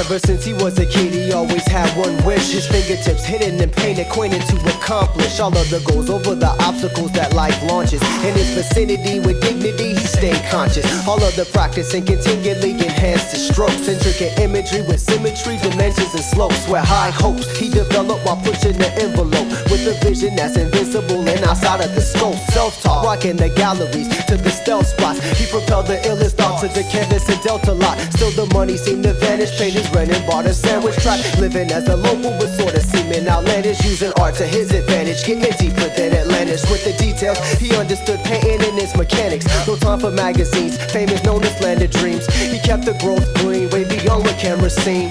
Ever since he was a kid, he always had one wish. His fingertips hidden in pain, acquainted to accomplish all of the goals over the obstacles that life launches. In his vicinity with dignity, he stayed conscious. All of the practicing continually enhanced his strokes. Intricate imagery with symmetry, dimensions and slopes. Where high hopes he developed while pushing the envelope. With a vision that's invincible and outside of the scope. Self-taught, rocking the galleries to the stealth spots. He propelled the illest thoughts to the canvas and Delta lot. Still the money seemed to vanish, paid his rent and bought a sandwich track. Living as a local but sort of seeming outlandish. Using art to his advantage, getting deeper than Atlantis. With the details, he understood painting and its mechanics. No time for magazines, fame is known as land of dreams. He kept the growth green, way beyond what cameras seen.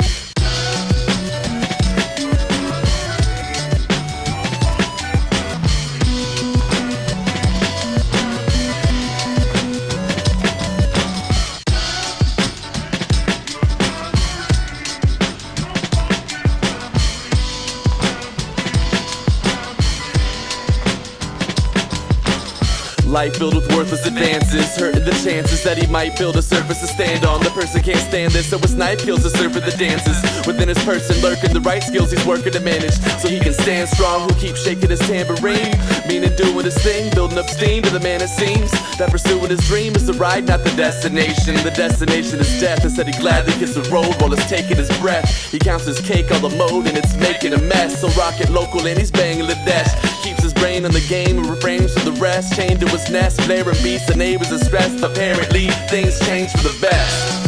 Life filled with worthless advances, hurting the chances that he might build a surface to stand on. The person can't stand this, so his knife kills the serpent that dances. Within his person lurking the right skills he's working to manage, so he can stand strong, who keeps shaking his tambourine. Meaning doing his thing, building up steam to the man it seems that pursuing his dream is the ride, not the destination. The destination is death, instead he gladly hits the road while it's taking his breath. He counts his cake on the mode and it's making a mess, so rock it local and he's banging the dash. Keeps his brain on the game and refrains from the rest. Chained to his nest, flaring beats, the neighbors are stressed. Apparently, things change for the best.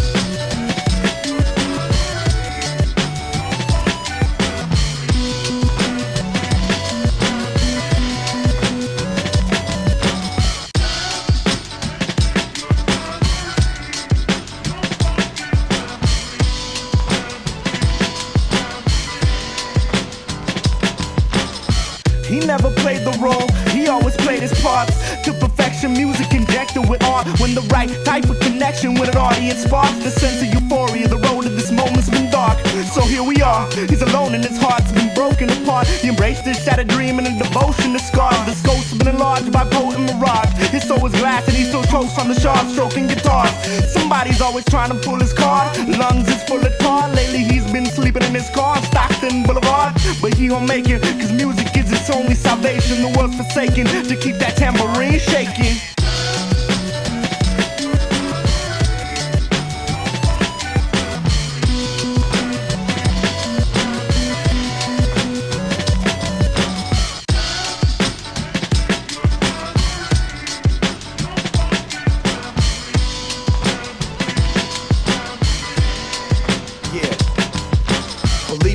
He never played the role, he always played his parts to perfection. Music injected with art, when the right type of connection with an audience sparks the sense of euphoria. The road to this moment's been dark, so here we are. He's alone and his heart's been broken apart. He embraced his shattered dream and a devotion to scars. The scope's been enlarged by potent mirage. His soul is glass and he still toasts on the shard, stroking guitars. Somebody's always trying to pull his card. Lungs is full of tar. Lately he's been sleeping in his car on Stockton Boulevard, but he won't make it, cause music is its only salvation. The world's forsaken to keep that tambourine shaking.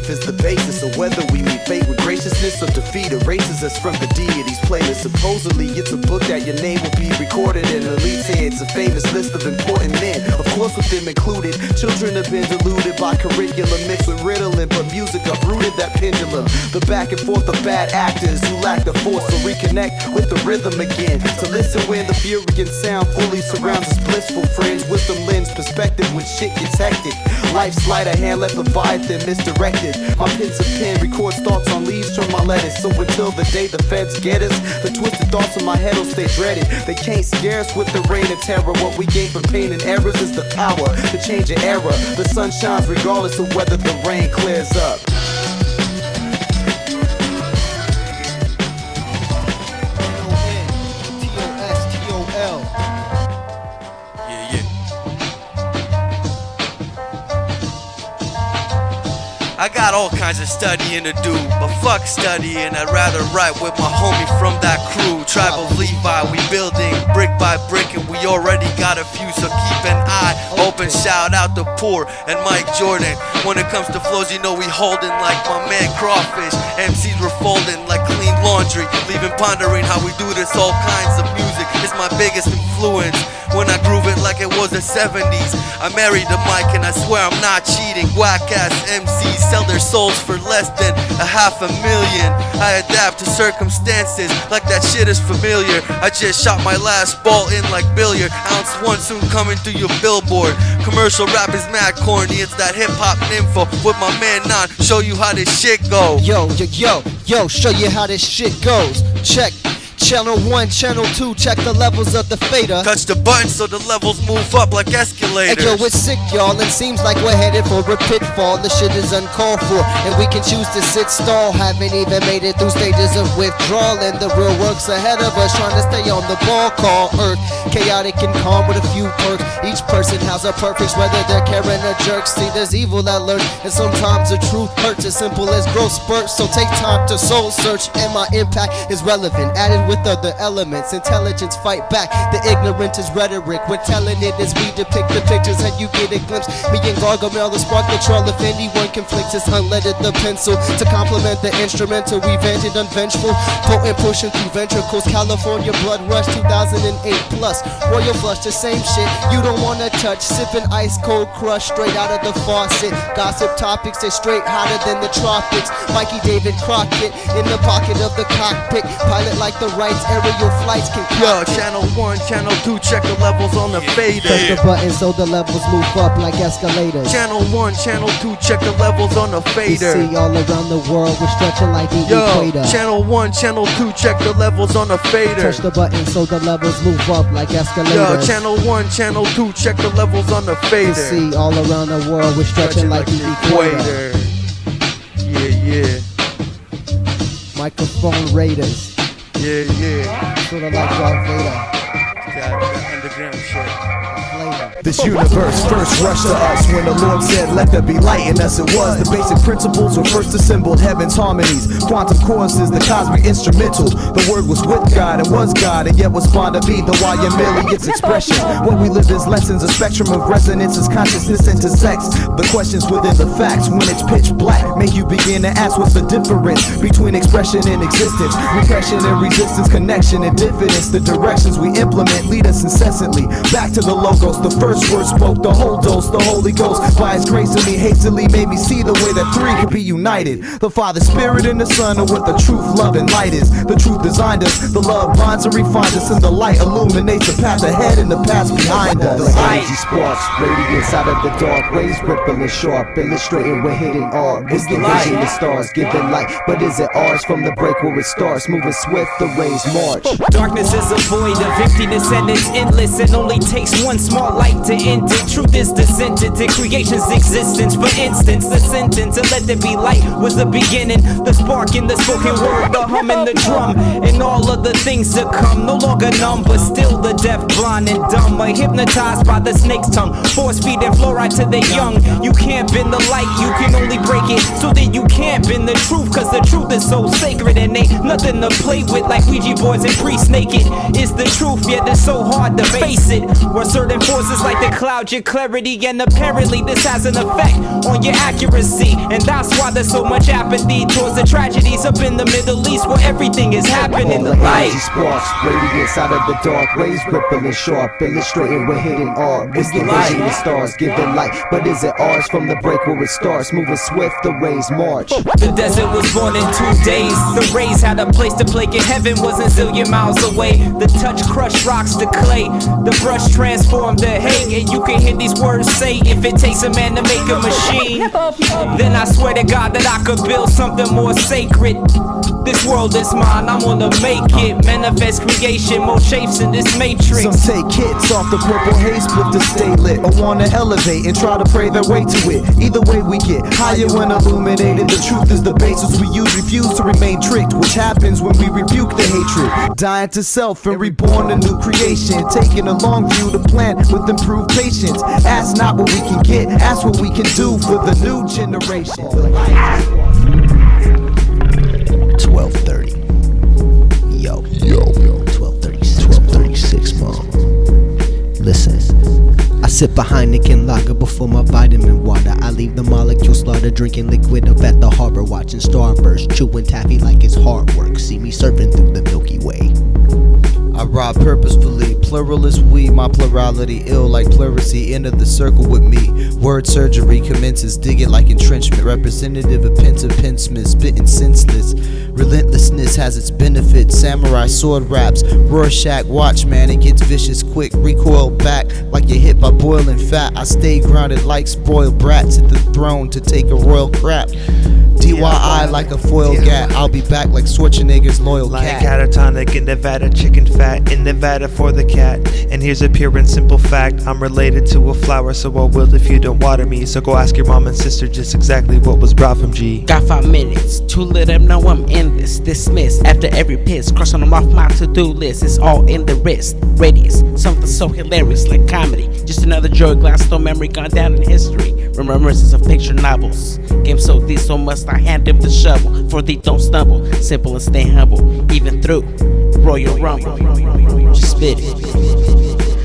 Is the basis of whether we meet fate with graciousness or defeat erases us from the deity's playlist. Supposedly it's a book that your name will be recorded in elite's heads, a famous list of important men, of course with them included. Children have been deluded by curriculum mixed with riddling, but music uprooted that pendulum. The back and forth of bad actors who lack the force to reconnect with the rhythm again, to listen when the furious sound fully surrounds us. Blissful friends, wisdom lends perspective when shit gets hectic. Life's sleight of hand left Leviathan misdirected. My pensive pen records thoughts on leaves from my lettuce. So until the day the feds get us, the twisted thoughts in my head will stay dreaded. They can't scare us with the reign of terror. What we gain from pain and errors is the power to change an era. The sun shines regardless of whether the rain clears up. I got all kinds of studying to do, but fuck studying, I'd rather write with my homie from that crew. Tribe of Levi, we building brick by brick, and we already got a few, so keep an eye open. Shout out to Poor and MicJordan. When it comes to flows, you know we holding like my man Crawfish. MCs were folding like clean laundry, leaving pondering how we do this. All kinds of music is my biggest influence. When I groove it like it was the 70s, I married the mic and I swear I'm not cheating. Whack ass MCs sell their souls for less than $500,000. I adapt to circumstances like that shit is familiar. I just shot my last ball in like billiard. Ounce 1 soon coming through your billboard. Commercial rap is mad corny, it's that hip hop nympho with my man Non. Show you how this shit go. Yo, show you how this shit goes. Check Channel 1, channel 2, check the levels of the fader. Touch the button so the levels move up like escalators. Hey yo, it's sick, y'all, and seems like we're headed for a pitfall. The shit is uncalled for, and we can choose to sit stall. Haven't even made it through stages of withdrawal, and the real work's ahead of us, trying to stay on the ball. Call Earth, chaotic and calm with a few perks. Each person has a purpose, whether they're caring or jerks. See, there's evil that lurks, and sometimes the truth hurts. As simple as growth spurts, so take time to soul search. And my impact is relevant, added with other elements. Intelligence fight back, the ignorant is rhetoric. When telling it as we depict the pictures and you get a glimpse. Me and Gargamel, the spark, the troll. If anyone conflicts, it's unleaded the pencil to complement the instrumental. We vented unvengeful, potent pushing through ventricles. California blood rush 2008 plus. Royal flush, the same shit you don't wanna touch. Sipping ice cold crush straight out of the faucet. Gossip topics, they straight hotter than the tropics. Mikey David Crockett in the pocket of the cockpit. Pilot like the rights, aerial flights can Yo, channel 1, channel 2, check the levels on the fader. Touch the button so the levels move up like escalators. Channel 1, channel 2, check the levels on the We fader. see all around the world, we're stretching like the Yo, equator. channel 1, channel 2, check the levels on the fader. Touch the button so the levels move up like Yo, escalators. channel 1, channel 2, check the levels on the We fader. see all around the world, we're stretching like the equator. Yeah, Microphone raiders, yeah. sorta like Darth Vader. Got the underground shit. Flavor. This universe first rushed to us when the Lord said, let there be light, and thus it was. The basic principles were first assembled, heaven's harmonies, quantum choruses, the cosmic instrumentals. The word was with God and was God, and yet was born to be the why and merely its expression. What we live is lessons, a spectrum of resonances, consciousness intersects. The questions within the facts, when it's pitch black, make you begin to ask what's the difference between expression and existence, repression and resistance, connection and diffidence. The directions we implement lead us incessantly back to the logos. The first word spoke, the whole dose, the Holy Ghost by His grace in me hastily made me see the way that three could be united. The Father, Spirit, and the Son are what the truth, love, and light is. The truth designed us, the love binds and refines us, and the light illuminates the path ahead and the path behind us. The energy sparks, radiance out of the dark, rays ripple and sharp, illustrating where hidden art. It's the light, the stars giving light, but is it ours? From the break where it starts, moving swift, the rays march. Darkness is a void of emptiness and it's endless. It only takes one small light to end it. Truth is dissented to creation's existence. For instance, the sentence to let there be light was the beginning. The spark in the spoken word, the hum in the drum, and all of the things to come. No longer numb, but still the deaf, blind, and dumb. Are hypnotized by the snake's tongue. Force feeding fluoride to the young. You can't bend the light, you can only break it. So then you can't bend the truth, cause the truth is so sacred and ain't nothing to play with like Ouija boards and priests naked. It's the truth, yet it's so hard to face it. Where certain forces like to cloud your clarity, and apparently this has an effect on your accuracy. And that's why there's so much apathy towards the tragedies up in the Middle East where everything is happening. The light sparks, radiance out of the dark, rays ripple and sharp, illustrating where hidden art. It's the light, the stars giving light, but is it ours? From the break where it starts, moving swift, the rays march. The desert was born in 2 days. The Rayz had a place to play, and heaven wasn't zillion miles away. The touch crushed rocks to clay. The brush transformed the hay, and you can hear these words say, if it takes a man to make a machine, then I swear to God that I could build something more sacred. This world is mine, I'm gonna make it. Manifest creation, more shapes in this matrix. Some take hits off the purple haze split to stay lit, or wanna elevate and try to pray their way to it. Either way we get higher when illuminated. The truth is the basis we use, refuse to remain tricked, which happens when we rebuke the hatred. Dying to self and reborn a new creation, taking a long view to plan with improved patience. Ask not what we can get, ask what we can do for the new generation. 12:30. Yo. 12:36, mom. Listen. I sit behind the can lager before my vitamin water. I leave the molecule slaughter, drinking liquid up at the harbor, watching starburst, chewing taffy like it's hard work. See me surfing through the Milky Way. I rob purposefully, pluralist we, my plurality ill like pleurisy. Enter the circle with me, word surgery commences, dig it like entrenchment. Representative of Pennsmith, spitting senseless. Relentlessness has its benefits, samurai sword raps, Rorschach watchman, it gets vicious quick. Recoil back like you're hit by boiling fat. I stay grounded like spoiled brats at the throne to take a royal crap. DYI like a foil gat. I'll be back like Schwarzenegger's loyal Like cat. catatonic in Nevada, chicken fat in Nevada for the cat. And here's a pure and simple fact: I'm related to a flower, so I will if you don't water me. So go ask your mom and sister just exactly what was brought from G. Got 5 minutes to let them know I'm in this. Dismissed after every piss, crossing them off my to-do list. It's all in the wrist radius, something so hilarious like comedy. Just another Joey Gladstone memory gone down in history. Remembrances of picture novels. Game so deep, so must I hand him the shovel. For thee don't stumble, simple and stay humble. Even through Royal Rumble, just spit it.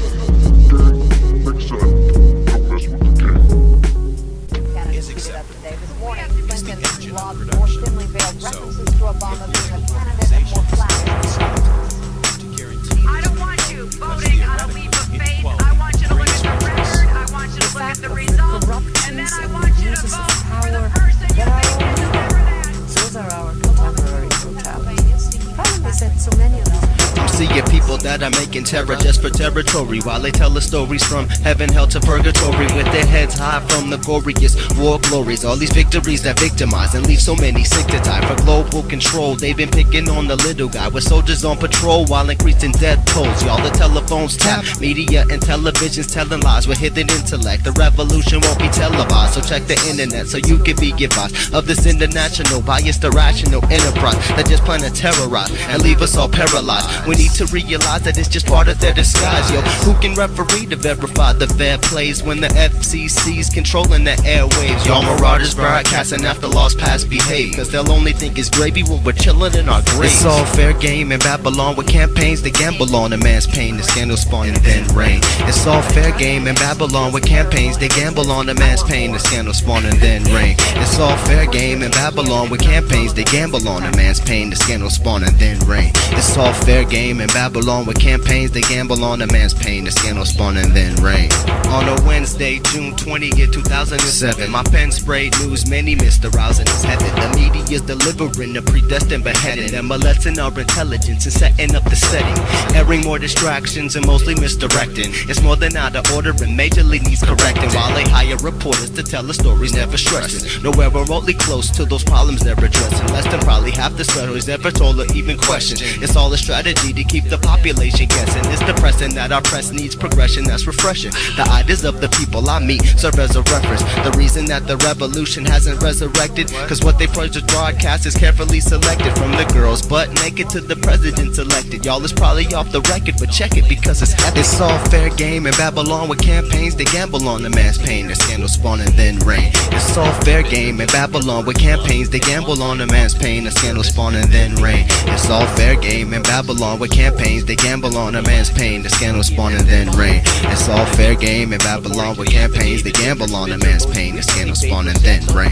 Seeing people that are making terror just for territory, while they tell the stories from heaven, hell to purgatory, with their heads high from the glorious war glories. All these victories that victimize and leave so many sick to die. For global control, they've been picking on the little guy, with soldiers on patrol while increasing death tolls. Y'all, the telephones tap, media and televisions telling lies with hidden intellect. The revolution won't be televised, so check the internet so you can be advised of this international biased irrational enterprise that just plan to terrorize and leave us all paralyzed. We need to realize that it's just part of their disguise, yo. Who can referee to verify the fair plays when the FCC's controlling the airwaves? Y'all marauders broadcasting after lost past behave, cause they'll only think it's gravy when we're chilling in our graves. It's all fair game in Babylon with campaigns to gamble on a man's pain, the scandal spawn and then rain. It's all fair game in Babylon with campaigns they gamble on a man's pain, the scandal spawn and then rain. It's all fair game in Babylon with campaigns they gamble on a man's pain, the scandal spawn and then rain. It's all fair game in Babylon with campaigns they gamble on a man's pain, the scandal spawn and then rain. On a Wednesday, June 20th, 2007, my pen sprayed news many missed arousing his heaven. The media's delivering a predestined beheading, and molesting our intelligence and setting up the setting, airing more distractions and mostly misdirecting. It's more than out of order and majorly needs correcting, while they hire reporters to tell the stories never stressing, nowhere remotely close to those problems they're addressing. Less than probably half the stories ever told or even questioned. It's all a strategy to keep the population guessing. It's depressing that our press needs progression that's refreshing. The ideas of the people I meet serve as a reference. The reason that the revolution hasn't resurrected, cause what they project broadcast is carefully selected, from the girls butt naked to the presidents elected. Y'all is probably off the record, but check it because it's epic. It's all fair game in Babylon with campaigns they gamble on the man's pain, the scandal spawn and then rain. It's all fair game in Babylon with campaigns they gamble on the man's pain, the scandal spawn and then rain. It's all fair game in Babylon with campaigns they gamble on a man's pain, the scandal spawn and then rain. It's all fair game in Babylon with campaigns they gamble on a man's pain, the scandal spawn and then rain.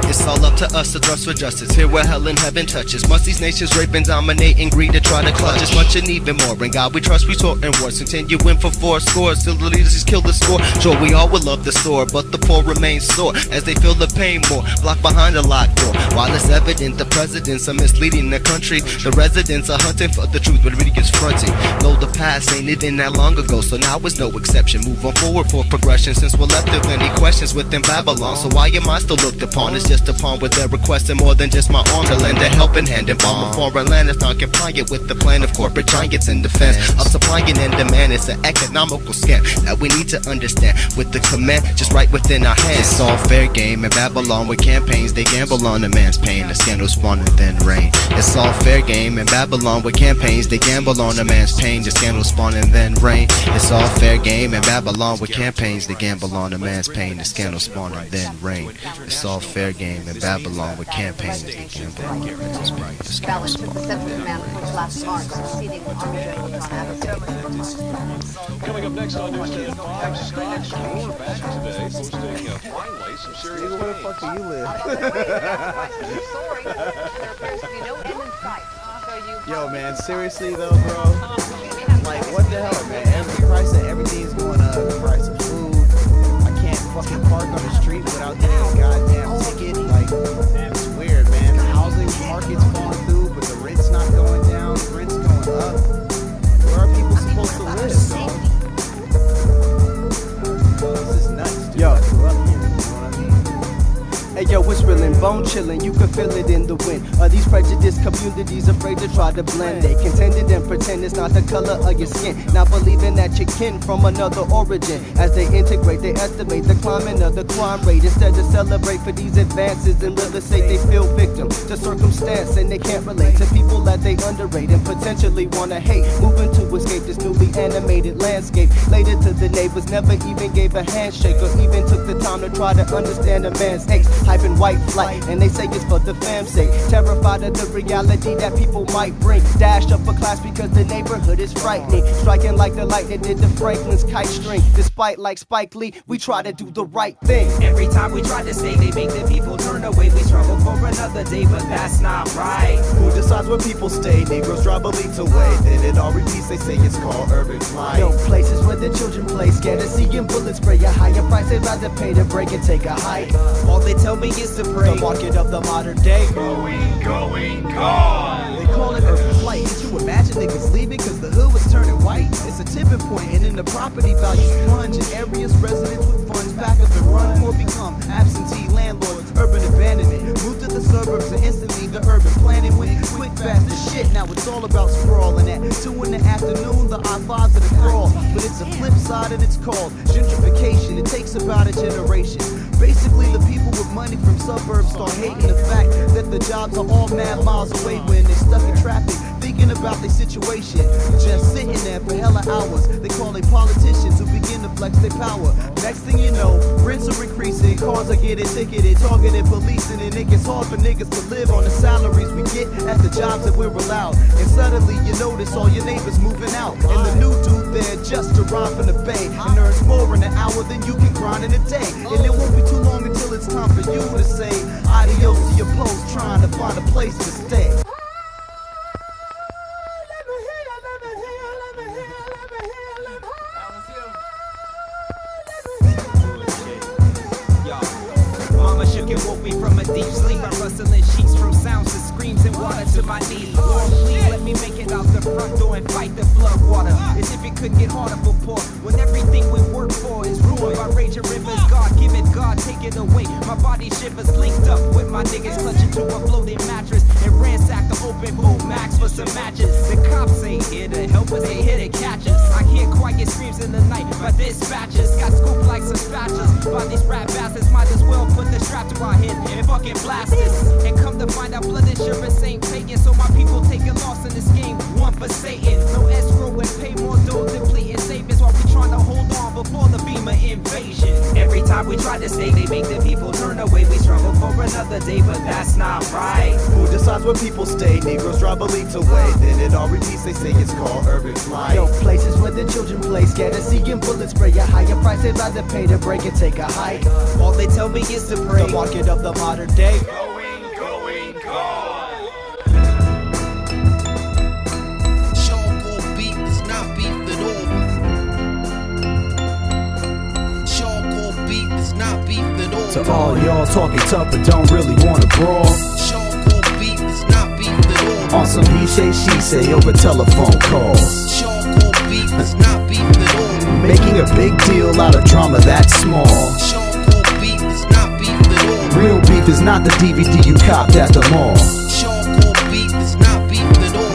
It's all up to us to thrust for justice, here where hell and heaven touches. Must these nations rape and dominate and greed to try to clutch us much and even more. In God we trust, we sort and wars, continuing for 4 scores till the leaders just kill the score. Sure, we all would love the sword, but the poor remain sore as they feel the pain more, blocked behind a locked door. While it's evident the presidents are misleading the country, the residents are hunting for the truth, but really gets fronting. Though the past ain't even that long ago, so now is no exception. Move on forward for progression, since we're left with any questions within Babylon. So why am I still looked upon as just a pawn with their requesting more than just my arm to lend a helping hand and bomb a foreign land that's not compliant with the plan of corporate giants in defense of supplying and demand. It's an economical scam that we need to understand, with the command just right within our hands. It's all fair game in Babylon with campaigns they gamble on a man's pain, the scandal spawn and then rain. It's all fair game in Babylon with campaigns they gamble on a man's pain, the scandal spawn and then rain. It's all fair game in Babylon with campaigns they gamble on a man's pain, the scandal spawn and then rain. It's all fair game in Babylon with campaigns they gamble on a man's pain, the scandal spawn and then rain. Coming up next on Newsday at 5, Scott Shore back today, posting finally some serious Where the fuck do you live? Yo, man, seriously though, bro. Like, what the hell, man? The price of everything's going up. The price of food. I can't fucking park on the street without getting a goddamn ticket. Like, it's weird, man. The housing market's falling through, but the rent's not going down. The rent's going up. Where are people supposed to live, bro? This is nuts, dude. Yo. Hey yo, it's real and bone chillin', you can feel it in the wind. Are these prejudiced communities afraid to try to blend? They contended and pretend it's not the color of your skin, not believing that you're kin from another origin. As they integrate, they estimate the climbing of the crime rate. Instead to celebrate for these advances in real estate, they feel victim to circumstance and they can't relate to people that they underrate and potentially wanna hate. Moving to escape this newly animated landscape. Later to the neighbors, never even gave a handshake or even took the time to try to understand a man's aches. Hyping white flight, and they say it's for the fam's sake. Terrified of the reality that people might bring. Dashed upper class because the neighborhood is frightening. Striking like the light that did the Franklin's kite string. Despite like Spike Lee, we try to do the right thing. Every time we try to stay, they make the people turn away. We struggle for another day, but that's not right. Who decides where people stay? Negroes drive a leads away. Then it all repeats, they say it's called urban flight. Yo, places where the children play, scared of seeing bullets spray. A higher price they'd rather pay to break and take a hike. All they tell me is to pray. The market of the modern day. Going, gone. They call it urban flight. Did you imagine niggas leaving cause the hood was turning white? It's a tipping point, and then the property values plunge in areas residents with funds back up and run or become absentee landlords. Urban abandonment. Move to the suburbs and instantly the urban planning went quick, fast as shit. Now it's all about sprawling at 2 in the afternoon. The I-5s of the crawl, but it's a flip side and it's called gentrification. It takes about a generation. Basically, the people with money from suburbs start hating the fact that the jobs are all mad miles away when they're stuck in traffic, thinking about their situation. Just sitting there for hella hours. They call they politicians who begin to flex their power. Next thing you know, rents are increasing, cars are getting ticketed, targeted policing, and it gets hard for niggas to live on the salaries we get at the jobs that we're allowed. And suddenly you notice all your neighbors moving out, and the new dude there just arrived from the bay and earns more in an hour than you can grind in a day. And it won't be too long until it's time for you to say adios to your post, trying to find a place to stay. Mama shook and woke me from a deep sleep. I'm rustling sheets from sounds to screams and water to my knees. Lord, please let me make it out the front door and fight the flood water. As if it couldn't get harder for poor when everything we work for is ruined by raging rivers. God give it, God take it away. My body shivers, linked up with my niggas, clutching to a floating mattress and ransack the open boot max for some matches. The cops ain't here to help us, ain't here to catch us. I hear quiet screams in the night by dispatchers. Got scooped like some spatulas by these rap bastards. Might as well put the strap to our head and fucking blast us. And come to find out blood insurance ain't paying, so my people taking loss in this game, one for Satan. No escrow and pay more dough depleting savings while we trying to hold on before the Beamer invasion. Every time we try to stay, they make the people turn away. We struggle for another day, but that's not right. Who decides where people stay? Negroes drive a leads away. Then it all repeats, they say it's called urban flight. Yo, places where the children play, scared of seeing bullets spray. A higher price they'd rather pay to break and take a hike. All they tell me is to pray. The market of the modern day. Going, gone. Charcoal beat is not beef at all. Charcoal beat is not beef at all. To all y'all talking tough but don't really wanna brawl. Charcoal beat is not beef at all. On some he say she say over telephone calls. Charcoal beat is not beef at all. Making a big deal out of drama that small. Charcoal beat is not beef at all. Real beef is not the DVD you copped at the mall. Charcoal beat is not beef at all.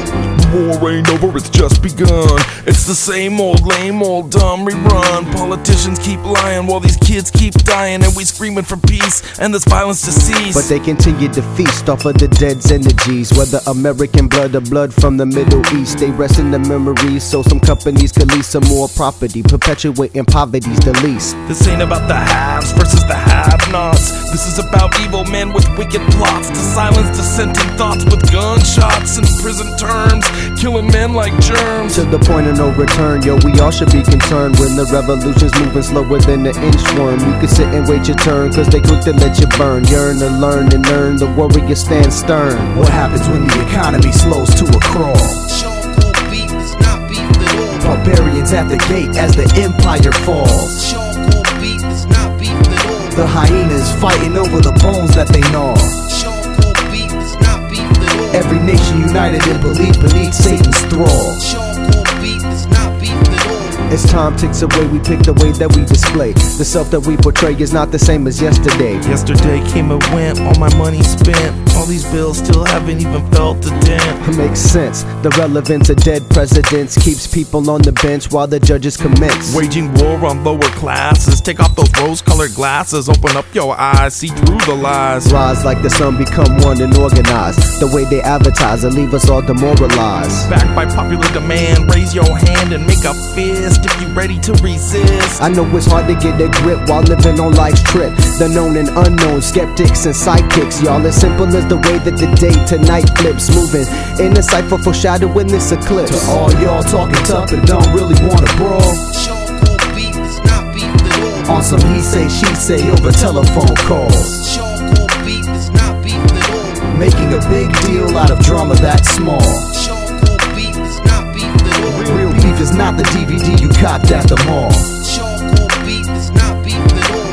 War ain't over, it's just begun. It's the same old lame old dumb rerun. Politicians keep lying while these kids keep dying, and we screaming for peace and this violence to cease. But they continue to feast off of the dead's energies. Whether American blood or blood from the Middle East, they rest in the memories so some companies could lease some more property, perpetuating poverty's the least. This ain't about the haves versus the have-nots. This is about evil men with wicked plots to silence dissenting thoughts with gunshots and prison terms, killing men like germs. To the point of no return, yo, we all should be concerned when the revolution's moving slower than the inchworm. You can sit and wait your turn, cause they quick to let you burn. Yearn to learn and earn, the warrior stand stern. What happens when the economy slows to a crawl? Charcoal beat is not beef at all. Barbarians at the gate as the empire falls. Charcoal beat is not beef at all. The hyenas fighting over the bones that they gnaw. Charcoal beat is not beef at all. Every nation united in belief beneath Satan's thrall. Charcoal beat is not beef at all. As time ticks away, we pick the way that we display. The self that we portray is not the same as yesterday. Yesterday came and went, all my money spent. All these bills still haven't even felt a dent. It makes sense. The relevance of dead presidents keeps people on the bench while the judges commence. Waging war on lower classes. Take off those rose-colored glasses. Open up your eyes, see through the lies. Rise like the sun, become one and organized. The way they advertise and leave us all demoralized. Backed by popular demand, raise your hand and make a fist if you ready to resist. I know it's hard to get a grip while living on life's trip. The known and unknown, skeptics and sidekicks. Y'all as simple as the way that the day to night flips. Moving in a cipher foreshadowing this eclipse. To all y'all talking tough and don't really wanna brawl. Charcoal beef is not beef at all. On some he say, she say over telephone calls. Charcoal beef is not beef at all. Making a big deal out of drama that small. Charcoal beef is not beef at all. Real beef is not the DVD you copped at the mall. Charcoal beef is not beef at all.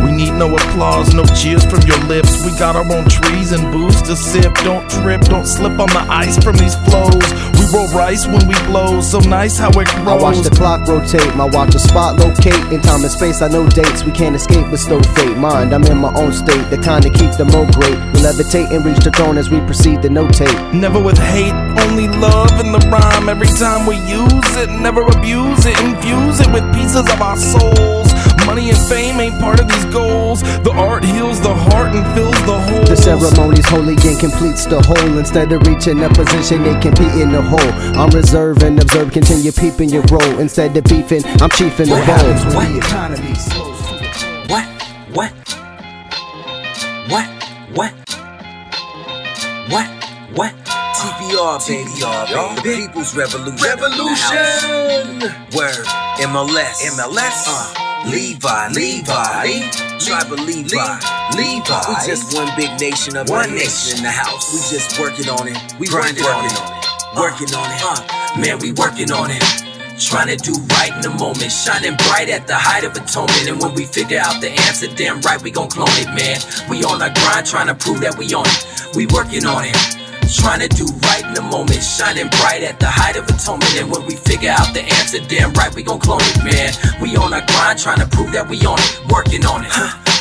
We need no applause, no cheers from your lips. We got our own trees and booze to sip. Don't trip, don't slip on the ice from these flows. We roll rice when we blow, so nice how it grows. I watch the clock rotate, my watch a spot locate. In time and space I know dates, we can't escape but still fate. Mind, I'm in my own state, the kind to keep the mo great. We levitate and reach the throne as we proceed to notate. Never with hate, only love in the rhyme. Every time we use it, never abuse it. Infuse it with pieces of our souls. Money and fame ain't part of these goals. The art heals the heart and fills the hole. The ceremony's holy and completes the whole. Instead of reaching a position, they compete in the hole. I'm reserve and observe, continue peeping your role. Instead of beefing, I'm chiefing the bowl. When the economy slows to a crawl. What? TPR, baby, the People's Revolution. Word, MLS. Levi. Tribal Levi. We just one big nation of one nation in the house. We just working on it. We working on it. Man, we working on it. Trying to do right in the moment, shining bright at the height of atonement. And when we figure out the answer, damn right we gon' clone it, man. We on our grind, trying to prove that we on it. We working on it. Trying to do right in the moment, shining bright at the height of atonement. And when we figure out the answer, damn right we gon' clone it, man. We on our grind, trying to prove that we on it. Working on it.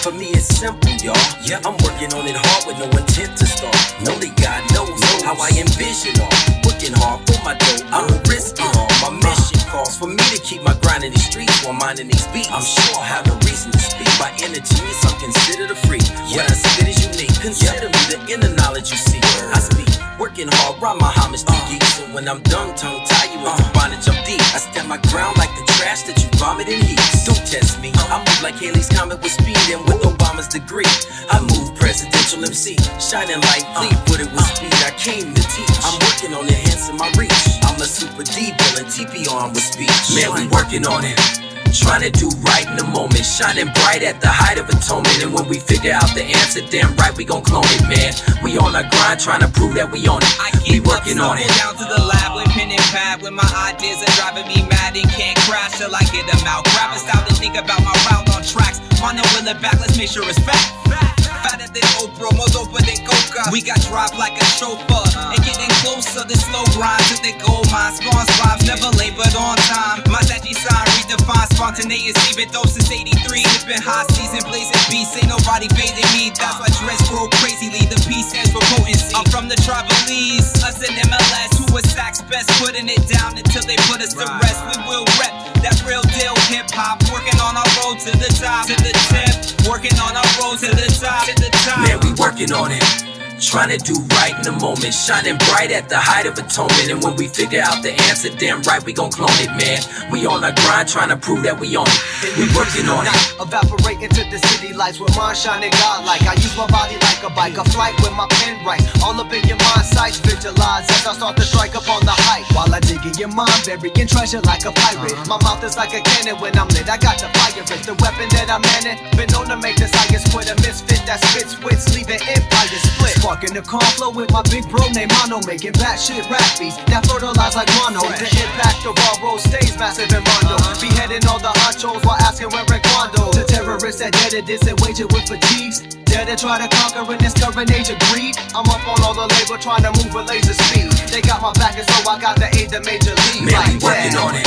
For me it's simple, y'all. I'm working on it hard with no intent to start. Only God knows how I envision all. Working hard for my dough, I don't risk it all. My mission calls for me to keep my grind in the streets while minding these beats. I'm sure I have a reason to speak. My energy is I'm considered a freak. What I spit is unique. Consider me the inner knowledge you see. I speak, working hard, rhyme my homage to geeks. So when I'm done, tongue tie you with the bondage, I'm deep. I stand my ground like the trash that you vomit in heat. Don't test me, I move like Haley's Comet with speed and with Obama's degree. I move presidential MC, shining light, fleet with it with speed. I came to teach. I'm working on enhancing my reach. I'm a super D villain, TP on with speech. Man, we working on it. Trying to do right in the moment, shining bright at the height of atonement. And when we figure out the answer, damn right we gon' clone it, man. We on our grind, trying to prove that we on it. We working on it. Down to the lab with pen and pad, when my ideas are driving me mad and can't crash till I get them out. Grab a style to think about my route on tracks. On the wheel it back, let's make sure it's fat. Fatter than Oprah, more doper than Coca. We got dropped like a chauffeur, and getting closer. The slow grind to the gold mine. Spawns vibes, never labored on time. My Sachi sign redefined spontaneity. Been dope since '83. It's been high season, blazing beats. Ain't nobody fading me. That's why dress grow crazily. The P stands for potency. I'm from the Tribalese, us in MLS. Who was sax best, putting it down until they put us to rest. We will rep that real deal hip hop. Working on our road to the top, to the tip. Working on our road to the top, to the top. Man, we working on it. Trying to do right in the moment, shining bright at the height of atonement. And when we figure out the answer, damn right we gon' clone it, man. We on our grind, trying to prove that we on it. We working on it. Evaporate into the city lights with mind shining godlike. I use my body like a bike, a flight with my pen right. All up in your mind sights, visualize as I start to strike upon the height. While I dig in your mind, burying treasure like a pirate. My mouth is like a cannon when I'm lit. I got the fire, it's the weapon that I'm manning. Been known to make the highest quit a misfit that spits wits, leaving empire split. Sparking the conflow with my big bro named Mono, making batshit rap beats that fertilize like mono. The impact of raw road stays massive in Rondo. Beheading all the honchos while asking where Quando. The terrorists that did it, and wage it with fatigues. Dare to try to conquer in this current age of greed. I'm up on all the labor trying to move with laser speed. They got my back and so I got the aid to major league. Man, we working on it.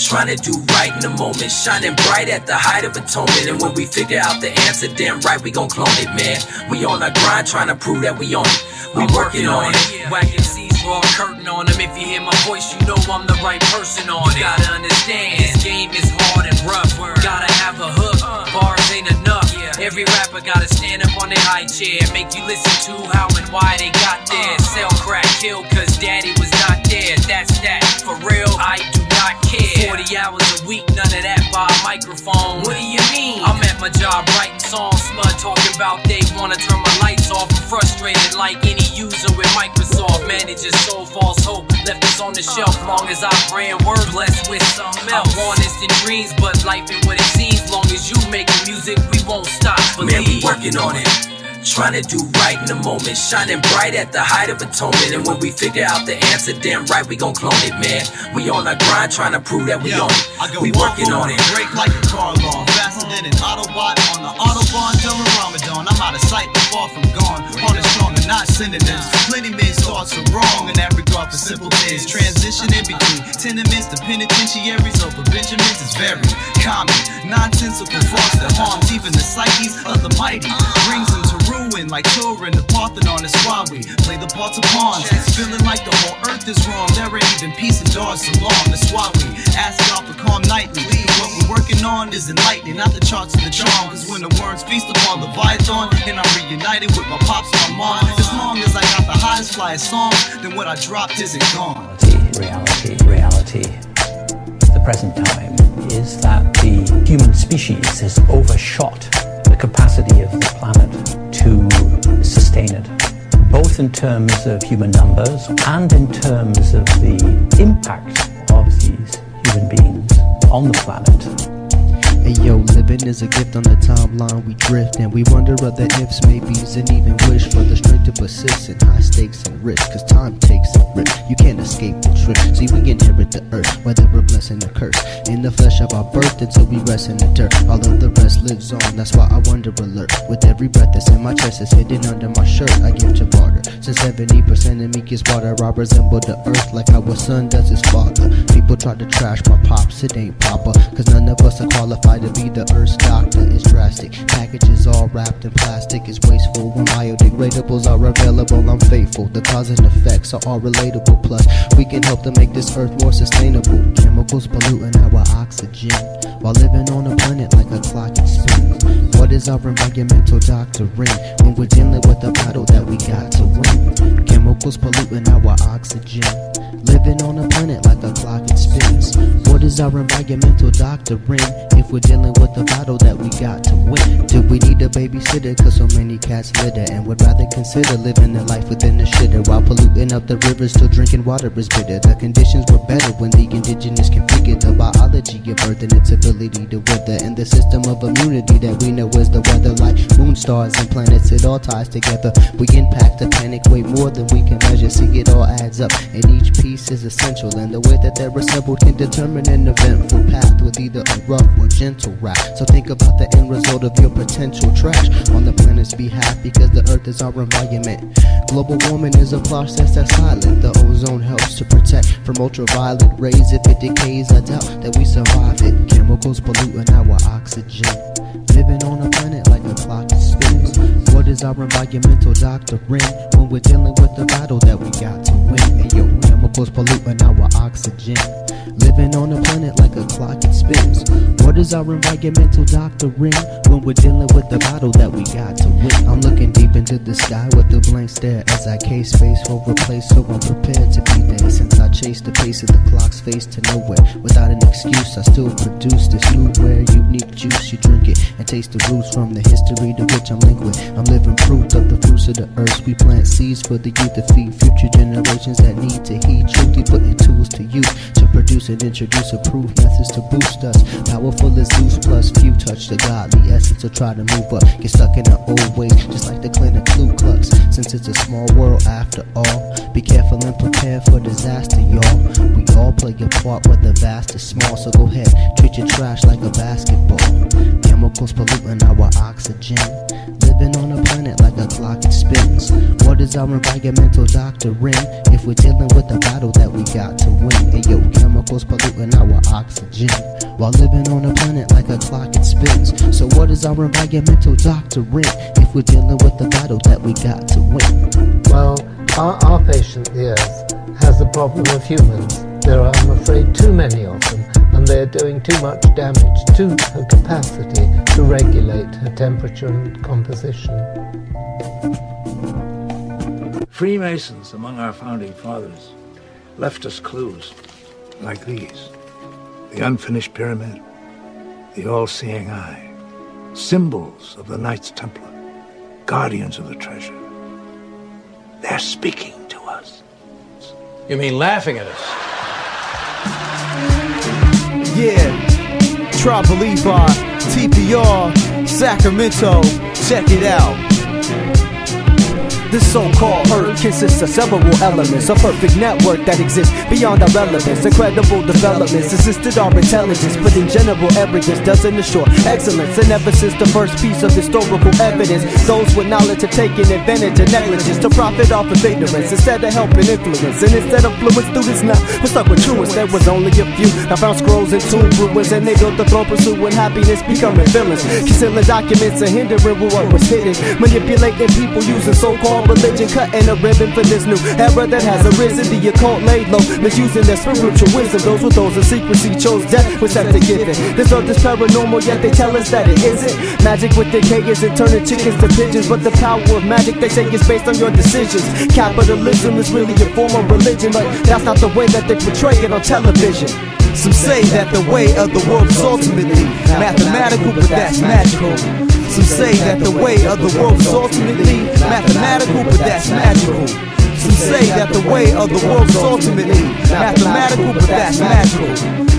Trying to do right in the moment, shining bright at the height of atonement. And when we figure out the answer, damn right we gon' clone it, man. We on our grind, trying to prove that we on it. We working on it. Whack MCs, raw curtain on them. If you hear my voice, you know I'm the right person on it. Gotta understand, this game is hard and rough. Gotta have a hook, bars ain't enough. Every rapper gotta stand up on their high chair, make you listen to how and why they got there. Sell crack, kill cause daddy was not there. That's that, for real, I do not care. 40 hours a week, none of that by a microphone. What do you mean? I'm at my job writing songs, smut talking about they wanna turn my lights off. I'm frustrated like any user with Microsoft. Managers sold false hope, left us on the shelf. Long as I brand word, blessed with something else. I want instant dreams, but life ain't what it seems. Long as you making music, we won't stop. Believe. Man, we working on it. Trying to do right in the moment, shining bright at the height of atonement. And when we figure out the answer, damn right we gon' clone it, man. We on our grind, trying to prove that we on it. We working on it. Break like a car alarm, faster than an Autobot on the Autobahn during Ramadan. I'm out of sight, but far from gone. On the strong and not synonyms. Plenty men's thoughts are wrong in that regard for simple things. Transition in between tenements to penitentiaries over Benjamins is very common. Nonsensical thoughts that harms even the psyches of the mighty. Brings them to ruin like Turin, the Parthenon. Is why we play the parts of pawns. Feeling like the whole earth is wrong. There ain't even peace in Dar es Salaam. That's why we ask God for calm nightly. What we're working on is enlightening, not the charts of the charm. Cause when the worms feast upon Leviathan, and I'm reunited with my pops and my mom, as long as I got the highest flyest songs, then what I dropped isn't gone. Reality. The present time is that the human species has overshot the capacity of the planet to sustain it, both in terms of human numbers and in terms of the impact of these human beings on the planet. Hey yo, living is a gift on the timeline, we drift and we wonder other ifs, maybes, and even wish for the strength to persist in high stakes and risk, cause time takes a grip, you can't escape the trick. See, we inherit the earth, whether we're blessing or curse, in the flesh of our birth until we rest in the dirt. All of the rest lives on, that's why I wonder alert. With every breath that's in my chest is hidden under my shirt, I give to barter. Since 70% of me gets water, I resemble the earth like how a son does his father. People try to trash my pops, it ain't proper, cause none of us are qualified to be the earth's doctor. It's drastic, packages all wrapped in plastic is wasteful. When biodegradables are available, I'm faithful. The cause and effects are all relatable, plus we can help to make this earth more sustainable. Chemicals polluting our oxygen while living on a planet like a clock it spins. What is our environmental doctrine when we're dealing with a battle that we got to win? Chemicals polluting our oxygen, living on a planet like a clock it spins. What is our environmental doctrine if we're dealing with a battle that we got to win? Do we need a babysitter cause so many cats litter, and would rather consider living a life within the shitter while polluting up the rivers till drinking water is bitter? The conditions were better when the indigenous configured the biology of earth and its ability to wither, and the system of immunity that we know is the weather. Like moon, stars, and planets, it all ties together. We impact the planet way more than we can measure. See, it all adds up and each piece is essential, and the way that they're assembled can determine an eventful path with either a rough or gentle rap. So think about the end result of your potential trash on the planet's behalf, because the earth is our environment. Global warming is a process that's silent. The ozone helps to protect from ultraviolet rays. If it decays, I doubt that we survive it. Chemicals polluting our oxygen, living on a planet like a clock that spins. What is our environmental doctrine when we're dealing with the battle that we got to win? And yo, chemicals polluting our oxygen, living on a planet like a clock it spins. What is our environmental doctrine when we're dealing with the battle that we got to win? I'm looking deep into the sky with a blank stare as I case space over place, so I'm prepared to be there. Since I chase the pace of the clock's face to nowhere without an excuse, I still produce this new rare unique juice. You drink it and taste the roots from the history to which I'm linked with. I'm living proof of the fruits of the earth. We plant seeds for the youth to feed future generations that need to heed truth. We putting tools to use to produce and introduce approved methods to boost us. Powerful as Zeus plus few touch the godly essence or try to move up. Get stuck in our old ways just like the clan of Ku Klux. Since it's a small world after all, be careful and prepare for disaster, y'all. We all play a part whether vast or small, so go ahead, treat your trash like a basketball. Chemicals polluting our oxygen, living on a planet like a clock it spins. What is is our environmental doctrine if we're dealing with the battle that we got to win? Ayo, chemicals polluting our oxygen while living on a planet like a clock it spins. So what is our environmental doctrine if we're dealing with the battle that we got to win? Well, our patient, the Earth, has the problem of humans. There are, I'm afraid, too many of them, and they're doing too much damage to her capacity to regulate her temperature and composition. Freemasons among our founding fathers left us clues like these: the unfinished pyramid, the all-seeing eye, symbols of the Knights Templar, guardians of the treasure. They're speaking to us. You mean laughing at us? Yeah, Tribal Levi, TPR, Sacramento, check it out. This so-called Earth consists of several elements, a perfect network that exists beyond our relevance. Incredible developments assisted our intelligence, but in general arrogance doesn't assure excellence. And ever since the first piece of historical evidence, those with knowledge have taken advantage of negligence to profit off of ignorance instead of helping influence. And instead of fluent students now, we're stuck with truants. There was only a few. I found scrolls and tomb ruins, and they built the throne pursuing happiness, becoming villains, concealing documents and hindering what was hidden, manipulating people using so-called religion, cutting a ribbon for this new era that has arisen. The occult laid low, misusing their spiritual wisdom. Those with those in secrecy chose death instead of giving. This earth is paranormal, yet they tell us that it isn't. Magic with decay isn't turning chickens to pigeons, but the power of magic they say is based on your decisions. Capitalism is really a form of religion, but that's not the way that they portray it on television. Some say that the way of the world is ultimately mathematical, but that's magical. Some say that the way of the world is ultimately mathematical, but that's magical. Some say that the way of the world is ultimately mathematical, but that's magical.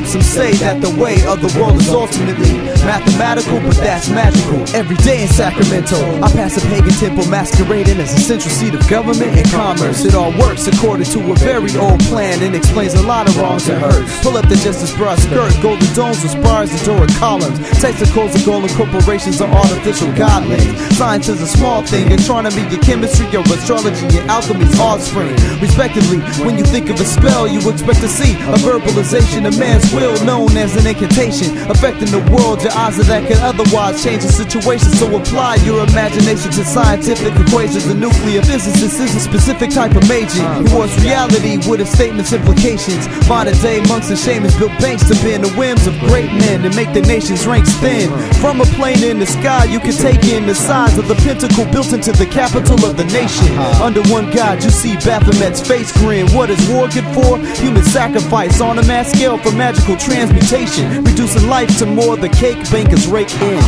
Some say that the way of the world is ultimately mathematical, but that's magical. Every day in Sacramento, I pass a pagan temple masquerading as a central seat of government and commerce. It all works according to a very old plan and explains a lot of wrongs and hurts. Pull up the Justice Broad skirt, golden domes with spires and Doric columns. Testicles of golden corporations are artificial godlings. Science is a small thing, astronomy and chemistry or astrology and alchemy's offspring, respectively. When you think of a spell, you expect to see a verbalization of man's will, known as an incantation, affecting the world. Your odds of that could otherwise change the situation. So apply your imagination to scientific equations. A nuclear physicist is a specific type of magic. It was reality with its statements implications. Modern day monks and shamans built banks to bend the whims of great men and make the nation's ranks thin. From a plane in the sky, you can take in the size of the pentacle built into the capital of the nation. Under one God, you see Baphomet's face grin. What is war good for? Human sacrifice on a mass scale for magical transmutation, reducing life to more the cake bankers rake in.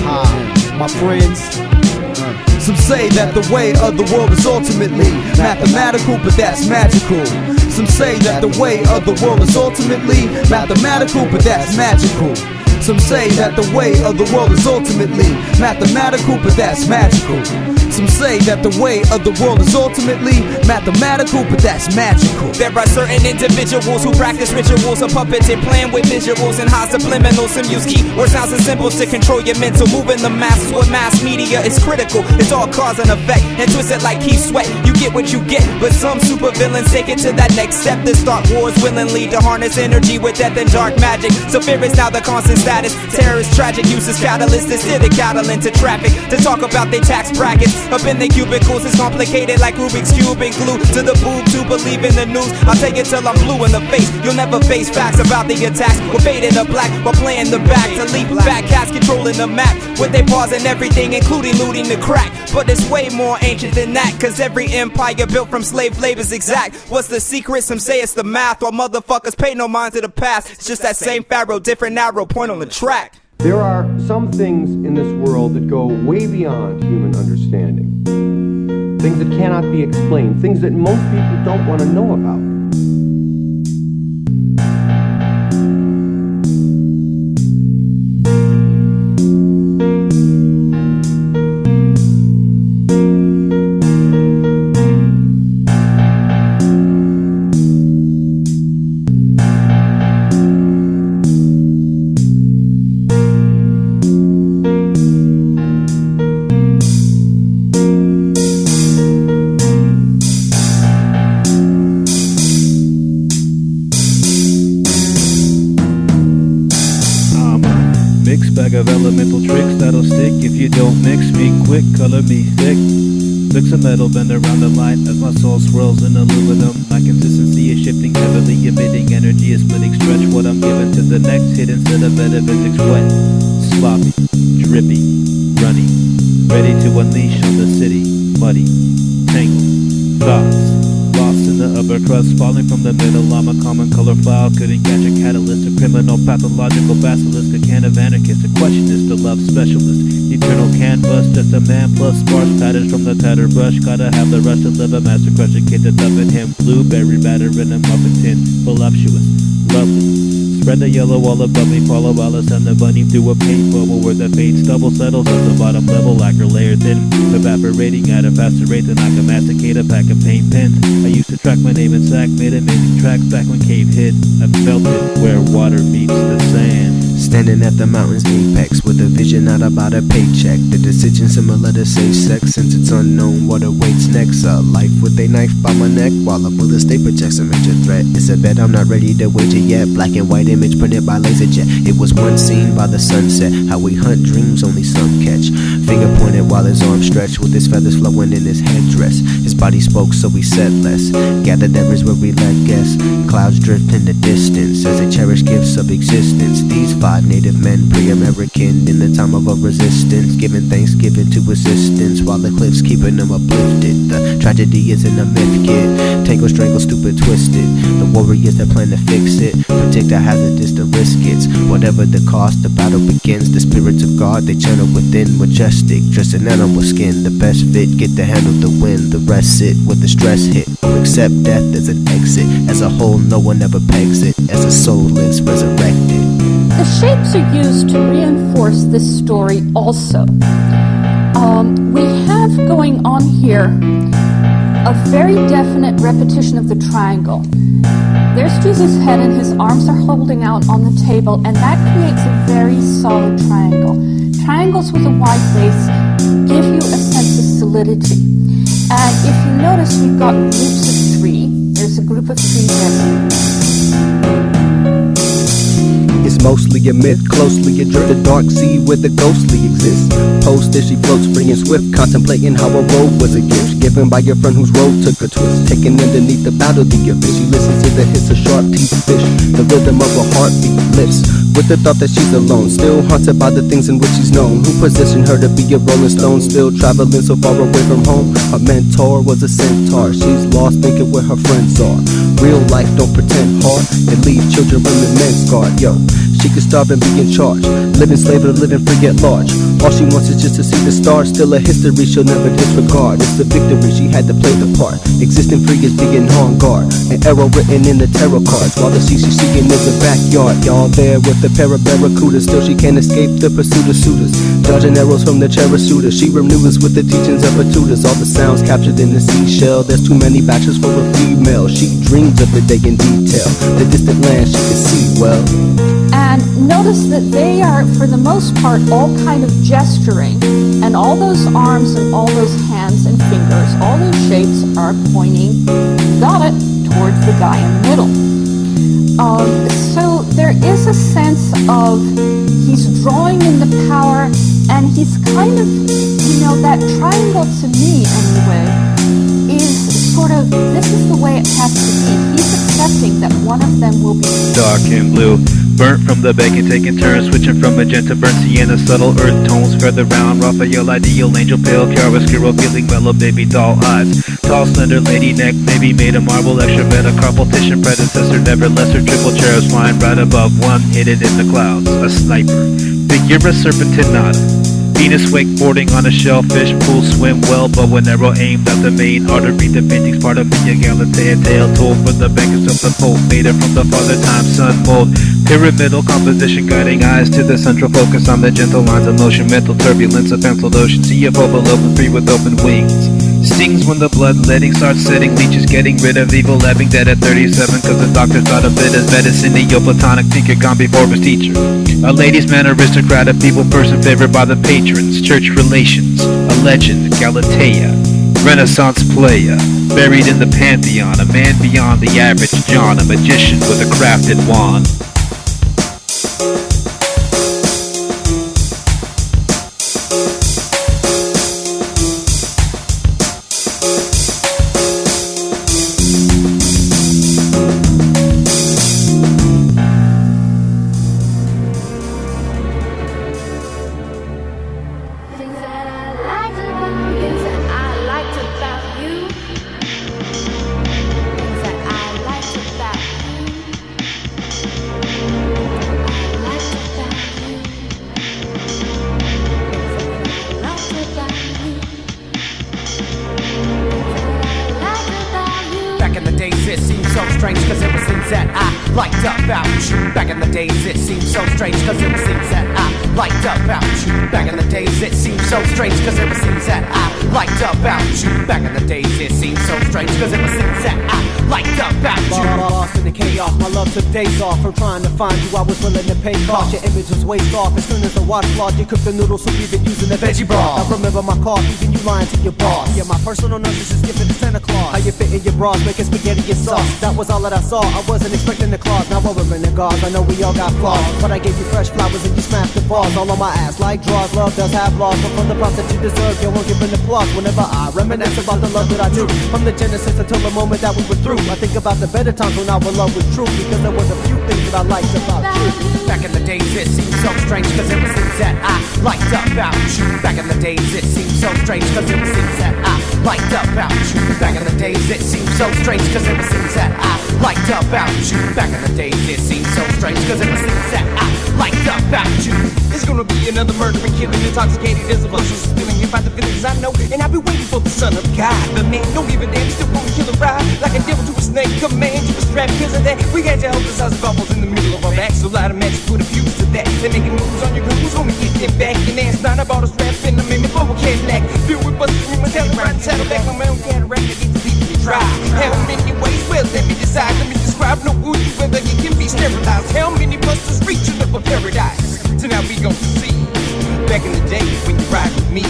My friends, some say that the way of the world is ultimately mathematical, but that's magical. Some say that the way of the world is ultimately mathematical, but that's magical. Some say that the way of the world is ultimately mathematical, but that's magical. Some say that the way of the world is ultimately mathematical, but that's magical. There are certain individuals who practice rituals of puppets and playing with visuals and high subliminals. Some use key or sounds and symbols to control your mental. Moving the masses with mass media is critical. It's all cause and effect and twisted like Keith Sweat. You get what you get, but some supervillains take it to that next step. They start wars willingly to harness energy with death and dark magic. So fear is now the constant status. Terror is tragic, uses catalyst to steer the cattle into traffic. To talk about their tax brackets up in the cubicles is complicated like Rubik's Cube and glue to the boob to believe in the news. I'll take it till I'm blue in the face. You'll never face facts about the attacks. We're faded to black while playing the back to leap back cats controlling the map with their paws and everything, including looting the crack. But it's way more ancient than that, cause every empire built from slave labor's exact. What's the secret? Some say it's the math, while motherfuckers pay no mind to the past. It's just that same pharaoh, different arrow point on the track. There are some things in this world that go way beyond human understanding. Things that cannot be explained. Things that most people don't want to know about. of elemental tricks that'll stick if you don't mix me quick, color me thick. Flicks of metal bend around the light as my soul swirls in aluminum. My consistency is shifting heavily, emitting energy is splitting stretch. What I'm giving to the next hit instead of metaphysics wet, sloppy, drippy, runny, ready to unleash on the city. Muddy, tangled, thoughts, lost in the upper crust, falling from the middle. I'm a common color file, couldn't catch a catalyst. A criminal, pathological basilisk, a can of anarchist, a questionist, a love specialist. Eternal canvas, just a man plus sparse patterns from the tatter brush. Gotta have the rush to live a master crush, a kid to dump in him. Blueberry batter in a muffin tin, voluptuous, lovely. Spread the yellow all above me, follow Alice and the bunny through a paint bubble where the faint stubble settles at the bottom level, lacquer layer thin, evaporating at a faster rate than I can masticate a pack of paint pens. I used to track my name in sack, made amazing tracks back when cave hid. I felt it where water meets the sand. Standing at the mountain's apex with a vision out about a paycheck. The decision similar to safe sex since it's unknown what awaits next. A life with a knife by my neck while a bullet stay projects a major threat. It's a bet I'm not ready to wager yet. Black and white image printed by laser jet. It was once seen by the sunset. How we hunt dreams only some catch. Finger pointed while his arm stretched with his feathers flowing in his headdress. His body spoke so we said less. Gathered there is where we let guess. Clouds drift in the distance as they cherish gifts of existence. These five native men, pre-American in the time of a resistance, giving thanksgiving to assistance while the cliffs keeping them uplifted. The tragedy isn't a myth, kid. Tangle, strangle, stupid, twisted. The warriors that plan to fix it, predict how hazardous the risk is. Whatever the cost, the battle begins. The spirits of God they channel within, majestic, dressed in animal skin. The best fit get to handle the wind. The rest sit with the stress hit, or accept death as an exit. As a whole, no one ever pegs it. As a soul lives resurrected. The shapes are used to reinforce this story also. We have going on here a very definite repetition of the triangle. There's Jesus' head and his arms are holding out on the table, and that creates a very solid triangle. Triangles with a wide base give you a sense of solidity. And if you notice, we've got groups of three. There's a group of three there. It's mostly a myth, closely adrift the dark sea where the ghostly exists. Post as she floats free and swift, contemplating how a robe was a gift given by your friend whose road took a twist. Taken underneath the battle the abyss, she listens to the hiss of sharp teeth fish. The rhythm of a heartbeat lifts with the thought that she's alone, still haunted by the things in which she's known. Who positioned her to be a rolling stone, still traveling so far away from home? Her mentor was a centaur, she's lost thinking where her friends are. Real life don't pretend hard, it leaves children women men scarred. Yo, she could starve and be in charge, living slave or living free at large. All she wants is just to see the stars, still a history she'll never disregard. It's the victory, she had to play the part. Existing free is being on guard, an arrow written in the tarot cards. While the sea she's seeking is a backyard. Y'all there with the pair of barracudas, still she can't escape the pursuit of suitors. Dodging arrows from the cherry shooter, she renews with the teachings of her tutors. All the sounds captured in the seashell, there's too many batches for a female. She dreams of the day in detail, the distant land she can see well. And notice that they are, for the most part, all kind of gesturing. And all those arms and all those hands and fingers, all those shapes are pointing, got it, towards the guy in the middle. So there is a sense of he's drawing in the power, and he's kind of, you know, that triangle to me anyway, is sort of, this is the way it has to be. He's accepting that one of them will be dark and blue. Burnt from the bacon, taking turns, switching from magenta, burnt sienna, subtle earth tones, feather round, Raphael, ideal, angel, pale, chiaroscuro, feeling mellow, baby doll eyes. Tall, slender, lady neck, maybe made of marble, extra bed, a carpal-titian predecessor, never lesser, triple cherubs flying right above one, hidden in the clouds, a sniper. Figure a serpentinata. Venus wakeboarding on a shellfish pool, swim well, bow and arrow aimed at the main artery. The painting's part of me, a gallant tale told for the bankers of the pole, faded from the father time, sun mold. Pyramidal composition guiding eyes to the central focus on the gentle lines of motion, mental turbulence, a penciled ocean, sea of oval open free with open wings. Stings when the bloodletting starts setting, leeches getting rid of evil, living dead at 37, cause the doctor thought of it as medicine. Neoplatonic thinker gone before his teacher. A ladies' man, aristocrat, a people person favored by the patrons. Church relations, a legend, Galatea. Renaissance player, buried in the pantheon, a man beyond the average John, a magician with a crafted wand. it seems so strange, cause it was things that I liked about you. Back in the days, it seems so strange, cause it was things that I liked about you. Back in the days, it seems so strange, cause it was things that I liked about you. Back in the days, it seems so strange, cause it was things that I liked about you. Lost in the chaos, my love took days off from trying to find you. I was willing to pay cost. Your image was waist off. As soon as the watch flawed, you cooked the noodles soup, even using the veggie broth. I remember my car, even you lying to your boss. Yeah, my personal nurse is gifted to Santa Claus. How you fit in your bras, making spaghetti and sauce. That was all that I saw. I wasn't expecting the claws. Now we're in the guards. I know we all got flaws, but I gave you fresh flowers and you smashed the balls all on my ass like draws. Love does have laws, but from the props that you deserve, you won't give an applause. Whenever I reminisce about the love that I do, from the genesis until the moment that we were through, I think about the better times when our love was true, because there was a few things that I liked about you. Back in the days, it seemed so strange, cause it was things that I liked about you. Back in the days, it seemed so strange, cause it was things that I liked about you. Back in the days, it seemed so strange, cause it was things that I liked about you. Back in the days, it seemed so strange, cause it was things that I liked about you. It's gonna be another murdering, killing, intoxicated as a bunch of feeling about the feelings I know, and I've been waiting for the son of God. The man don't give a damn, still wanna kill a ride like a devil to a snake. Command you to strap, because of that we got to help us as bubbles in the middle of our backs. So light a match, put a fuse to that. They're making moves on your goons, gonna get them back. And that's not about a strap in the minute for a Cadillac. Filled with busted rumors, telling right and saddle back. My man can't rap to get the deep to try. How many ways? Well, let me decide. Let me describe. No wood, whether you can be sterilized. How many busters reaching up for paradise? So now we gon' see. Back in the day when you ride with me.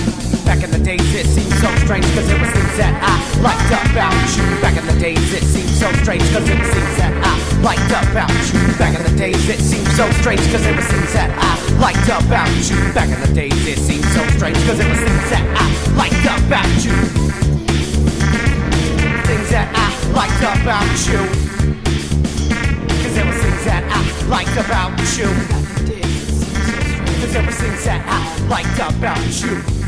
Back in the days, it seemed so strange, cause it was things that I liked about you. Back in the days, it seemed so strange, cause it was things that I liked about you. Back in the days, it seemed so strange, cause it was things that I liked about you. Back in the days, it seemed so strange, cause it was things that I liked about you. Things that I liked about you. Cause it was things that I liked about you. Cause there was things that I liked about you.